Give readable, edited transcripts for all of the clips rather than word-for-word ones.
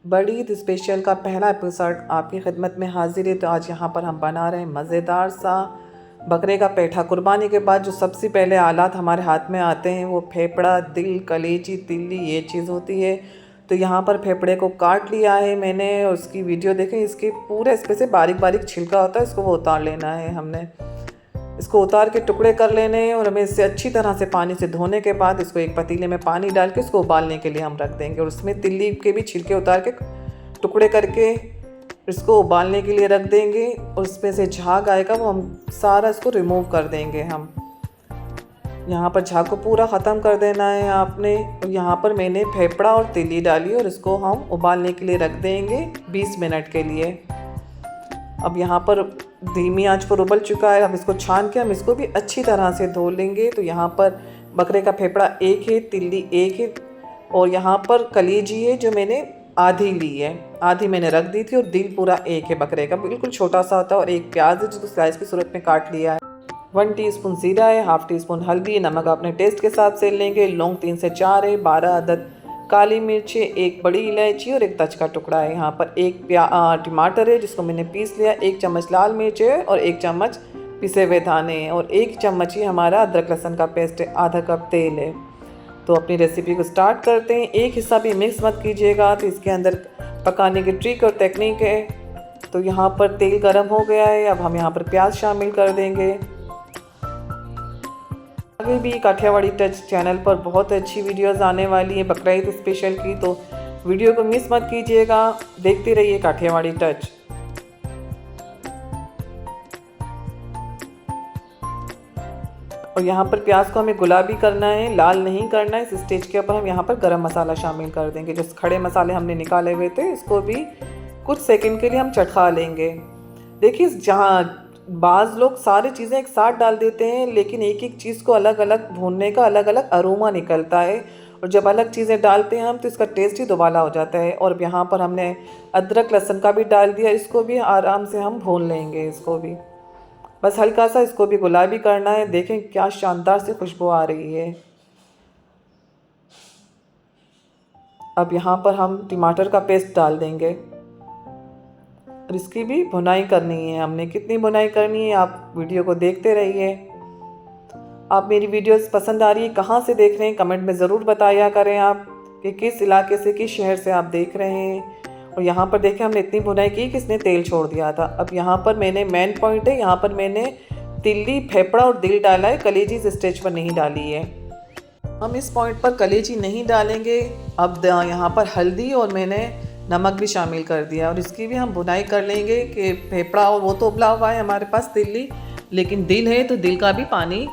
बड़ी ईद स्पेशल का पहला एपिसोड आपकी खिदमत में हाजिर है। तो आज यहाँ पर हम बना रहे हैं मज़ेदार सा बकरे का पेठा। कुर्बानी के बाद जो सबसे पहले आलात हमारे हाथ में आते हैं वो फेफड़ा, दिल, कलेजी, तिल्ली ये चीज़ होती है। तो यहाँ पर फेफड़े को काट लिया है मैंने और उसकी वीडियो देखें। इसके पूरे इस पे से बारीक बारीक छिलका होता है, इसको वो उतार लेना है हमने। इसको उतार के टुकड़े कर लेने हैं और हमें इसे अच्छी तरह से पानी से धोने के बाद इसको एक पतीले में पानी डाल के इसको उबालने के लिए हम रख देंगे। और उसमें तिल्ली के भी छिलके उतार के टुकड़े करके इसको उबालने के लिए रख देंगे। और उसमें से झाग आएगा वो हम सारा इसको रिमूव कर देंगे। हम यहाँ पर झाग को पूरा ख़त्म कर देना है आपने। और यहाँ पर मैंने फेफड़ा और तिल्ली डाली और इसको हम उबालने के लिए रख देंगे 20 मिनट के लिए। अब यहाँ पर धीमी आंच पर उबल चुका है। हम इसको छान के हम इसको भी अच्छी तरह से धो लेंगे। तो यहाँ पर बकरे का फेफड़ा एक है, तिल्ली एक है और यहाँ पर कलेजी है जो मैंने आधी ली है, आधी मैंने रख दी थी। और दिल पूरा एक है बकरे का, बिल्कुल छोटा सा होता है। और एक प्याज है जिसको स्लाइस की सूरत में काट लिया है। 1 टीस्पून जीरा है, हाफ टी स्पून हल्दी, नमक अपने टेस्ट के हिसाब से लेंगे। लौंग 3 से 4 है, 12 अदद काली मिर्च है, 1 बड़ी इलायची और 1 तज का टुकड़ा है। यहाँ पर 1 टमाटर है जिसको मैंने पीस लिया, 1 चम्मच लाल मिर्च है और 1 चम्मच पिसे हुए दाने हैं और 1 चम्मच ही हमारा अदरक लहसुन का पेस्ट है, आधा कप तेल है। तो अपनी रेसिपी को स्टार्ट करते हैं। एक हिस्सा भी मिक्स मत कीजिएगा, तो इसके अंदर पकाने की ट्रिक और टेक्निक है। तो यहाँ पर तेल गर्म हो गया है। अब हम यहाँ पर प्याज शामिल कर देंगे। आगे भी काठियावाड़ी टच चैनल पर बहुत अच्छी वीडियोस आने वाली है बकरा ईद स्पेशल की, तो वीडियो को मिस मत कीजिएगा, देखते रहिए काठियावाड़ी टच। और यहाँ पर प्याज को हमें गुलाबी करना है, लाल नहीं करना है। इस स्टेज के ऊपर हम यहाँ पर गरम मसाला शामिल कर देंगे। जो खड़े मसाले हमने निकाले हुए थे इसको भी कुछ सेकंड के लिए हम चटका लेंगे। देखिए जहाँ बाज़ लोग सारी चीज़ें एक साथ डाल देते हैं, लेकिन एक एक चीज़ को अलग अलग भूनने का अलग अलग अरोमा निकलता है। और जब अलग चीज़ें डालते हैं हम तो इसका टेस्ट ही दोबारा हो जाता है। और यहाँ पर हमने अदरक लहसुन का भी डाल दिया, इसको भी आराम से हम भून लेंगे। इसको भी बस हल्का सा इसको भी गुलाबी करना है। देखें क्या शानदार सी खुशबू आ रही है। अब यहाँ पर हम टमाटर का पेस्ट डाल देंगे और इसकी भी भुनाई करनी है हमने। कितनी भुनाई करनी है आप वीडियो को देखते रहिए। आप मेरी वीडियोस पसंद आ रही है, कहाँ से देख रहे हैं कमेंट में ज़रूर बताया करें आप कि किस इलाके से, किस शहर से आप देख रहे हैं। और यहाँ पर देखें हमने इतनी भुनाई की कि इसने तेल छोड़ दिया था। अब यहाँ पर मैंने मेन पॉइंट है, यहाँ पर मैंने तिल्ली, फेफड़ा और दिल डाला है, कलेजी इस स्टेज पर नहीं डाली है। हम इस पॉइंट पर कलेजी नहीं डालेंगे। अब यहाँ पर हल्दी और मैंने नमक भी शामिल कर दिया और इसकी भी हम भुनाई कर लेंगे कि फेफड़ा और वो तो उबला हुआ है हमारे पास तिल्ली, लेकिन दिल है तो दिल का भी पानी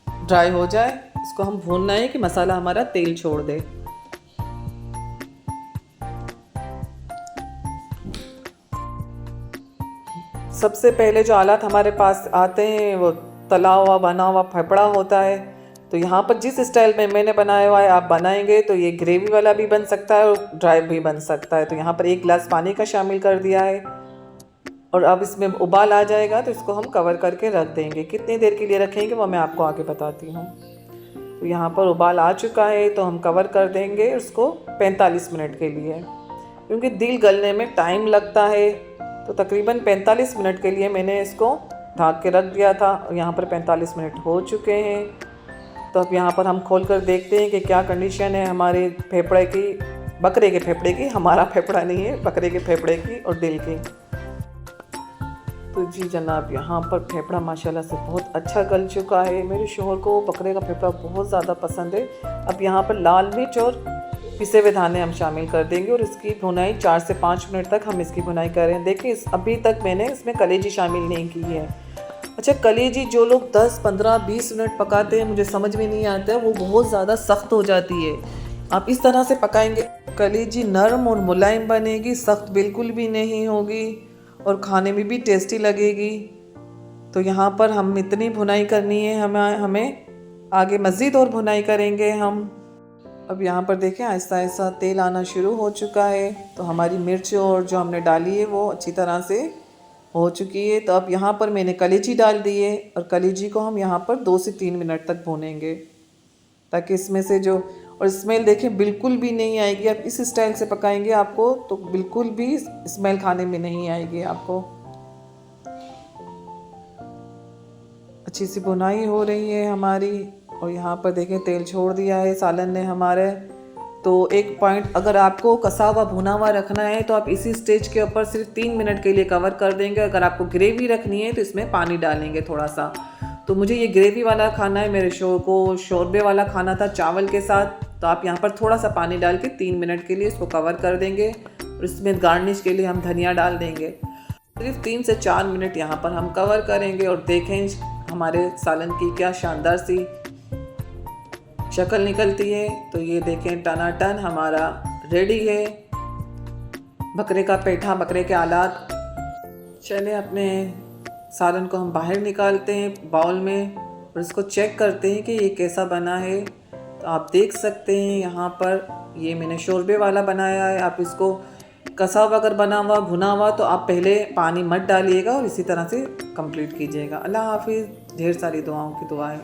ड्राई हो जाए। इसको हम भूनना है कि मसाला हमारा तेल छोड़ दे। सबसे पहले जो आलात हमारे पास आते हैं वो तला हुआ बना हुआ फेफड़ा होता है। तो यहाँ पर जिस स्टाइल में मैंने बनाया हुआ है आप बनाएंगे तो ये ग्रेवी वाला भी बन सकता है और ड्राई भी बन सकता है। तो यहाँ पर 1 गिलास पानी का शामिल कर दिया है और अब इसमें उबाल आ जाएगा तो इसको हम कवर करके रख देंगे। कितनी देर के लिए रखेंगे वो मैं आपको आगे बताती हूँ। तो यहाँ पर उबाल आ चुका है तो हम कवर कर देंगे उसको 45 मिनट के लिए, क्योंकि दिल गलने में टाइम लगता है। तो तकरीबन 45 मिनट के लिए मैंने इसको ढक के रख दिया था और यहाँ पर 45 मिनट हो चुके हैं। तो अब यहाँ पर हम खोल कर देखते हैं कि क्या कंडीशन है हमारे फेफड़े की, बकरे के फेफड़े की। हमारा फेफड़ा नहीं है, बकरे के फेफड़े की और दिल की। तो जी जनाब यहाँ पर फेफड़ा माशाल्लाह से बहुत अच्छा गल चुका है। मेरे शोहर को बकरे का फेफड़ा बहुत ज़्यादा पसंद है। अब यहाँ पर लाल मिर्च और पिसे हुए दाने हम शामिल कर देंगे और इसकी भुनाई 4 से 5 मिनट तक हम इसकी भुनाई करें। देखिए अभी तक मैंने इसमें कलेजी शामिल नहीं की है। अच्छा, कलेजी जो लोग 10, 15, 20 मिनट पकाते हैं मुझे समझ में नहीं आता है, वो बहुत ज़्यादा सख्त हो जाती है। आप इस तरह से पकाएंगे कलेजी नरम और मुलायम बनेगी, सख्त बिल्कुल भी नहीं होगी और खाने में भी टेस्टी लगेगी। तो यहाँ पर हम इतनी भुनाई करनी है, हमें आगे मज़ीद और भुनाई करेंगे हम। अब यहाँ पर देखें आहिस्ता आहिस्ता तेल आना शुरू हो चुका है। तो हमारी मिर्च और जो हमने डाली है वो अच्छी तरह से हो चुकी है। तो अब यहाँ पर मैंने कलेजी डाल दी है और कलेजी को हम यहाँ पर 2 से 3 मिनट तक भूनेंगे ताकि इसमें से जो और स्मेल देखें बिल्कुल भी नहीं आएगी। आप इस स्टाइल से पकाएंगे आपको तो बिल्कुल भी स्मेल खाने में नहीं आएगी आपको। अच्छी सी बुनाई हो रही है हमारी और यहाँ पर देखें तेल छोड़ दिया है सालन ने हमारे। तो एक पॉइंट, अगर आपको कसा हुआ भुना हुआ रखना है तो आप इसी स्टेज के ऊपर सिर्फ 3 मिनट के लिए कवर कर देंगे। अगर आपको ग्रेवी रखनी है तो इसमें पानी डालेंगे थोड़ा सा। तो मुझे ये ग्रेवी वाला खाना है, मेरे शो को शोरबे वाला खाना था चावल के साथ, तो आप यहाँ पर थोड़ा सा पानी डाल के 3 मिनट के लिए इसको कवर कर देंगे और इसमें गार्निश के लिए हम धनिया डाल देंगे। सिर्फ 3 से 4 मिनट यहाँ पर हम कवर करेंगे और देखें हमारे सालन की क्या शानदार सी शक्ल निकलती है। तो ये देखें टनाटन हमारा रेडी है बकरे का पेठा, बकरे के आलात। चले अपने सालन को हम बाहर निकालते हैं बाउल में और इसको चेक करते हैं कि ये कैसा बना है। तो आप देख सकते हैं यहाँ पर ये मैंने शोरबे वाला बनाया है। आप इसको कसा हुआ अगर बना हुआ भुना हुआ तो आप पहले पानी मत डालिएगा और इसी तरह से कंप्लीट कीजिएगा। अल्लाह हाफिज़। ढेर सारी दुआओं की दुआ है।